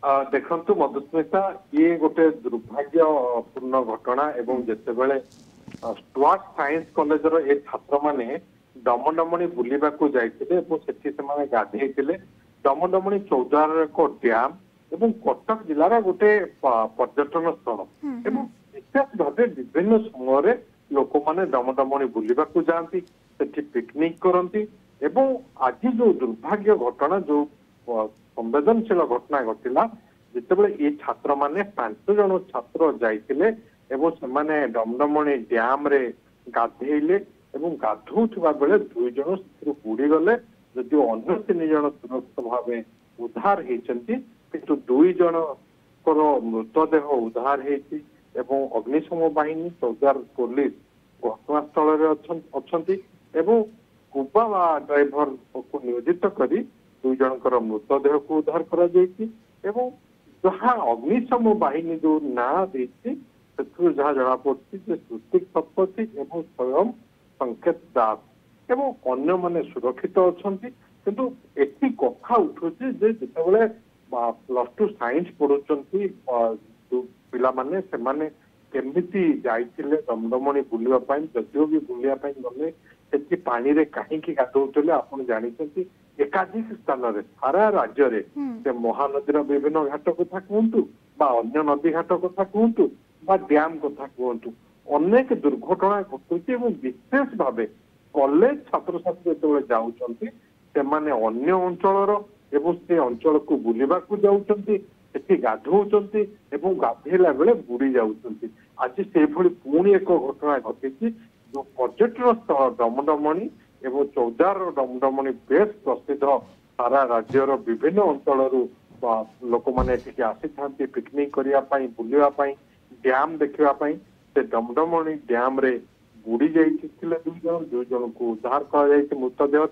देखंतु मधुस्मिता ये गोटे दुर्भाग्यपूर्ण घटना एवं जितेबाला स्टुआर्ट साइंस कॉलेज रो ए छात्र माने डमडमणी बुलिबा को जाइतिले एवं सेठी सेमाने गाधेइतिले। डमडमणी चौद्वार को डैम एवं कटक जिलार गोटे पर्यटन स्थल एवं विशेष भाव विभिन्न समय लोक माने डमडमणी बुलिबा को जाती सेठी पिकनिक करती एवं आज जो दुर्भाग्य घटना जो संवेदनशील घटना घटिला जितेबाला ये छात्र माने 5 जन छात्र जाइतिले एवं सेमाने डमडमणी डैम रे गाधेइले एवं गाधौथुवा बेले 2 जन बुड़ी गले जदि अन्य 3 जन सुरक्षित भाव उद्धार होती किंतु 2 जन मृतदेह उद्धार होती एवं अग्निशम बाहिनी चौद्वार पुलिस घटनास्थल अच्छी एवं स्कूबा ड्राइवर को नियोजित करी 2 जनकर मृतदेह को उद्धार करा एवं जहाँ अग्निशम बाहिनी जो ना देती जहाँ जना पड़ी सुतिक शतपथी एवं स्वयं संकेत दास एवं अन्य माने सुरक्षित अच्छा किंतु एटी कथा उठुची जितेबाला +2 साइंस पढ़ुंट पिला माने से माने केमिति जाइतिले दमदमणी बुलिबा जदिओ भी बुलिबा गले सेठी पानी रे काहींकी गाधौतले आपण जानिछंती एकाधिक स्थान रे सारा राज्य रे से महानदीर विभिन्न घाट कथा कहतु बा अन्य नदी घाट कथा कहतु बा डैम कथा कहतु अनेक दुर्घटना घटुची एवं विशेष भाव कॉलेज छात्र छात्री जो जाउछंती से माने अन्य अंचलर एवं से अंचल को बुलिबा को जाउछंती सेठी गाधौछंती एवं गाधेला बेले बुड़ी जाउछंती। आज से भली पुणी एक घटना घटिची जो पर्यटन स्थल डमडमणी एवं चौद्वार डमडमणी बेस प्रसिद्ध सारा राज्यर विभिन्न अंचल लोक मैंने आसी था पिकनिक करने बुलवाई डैम देखापी से डमडमणी डैम रे बुड़ी जाइए 2 जन को उद्धार कर मृतदेह।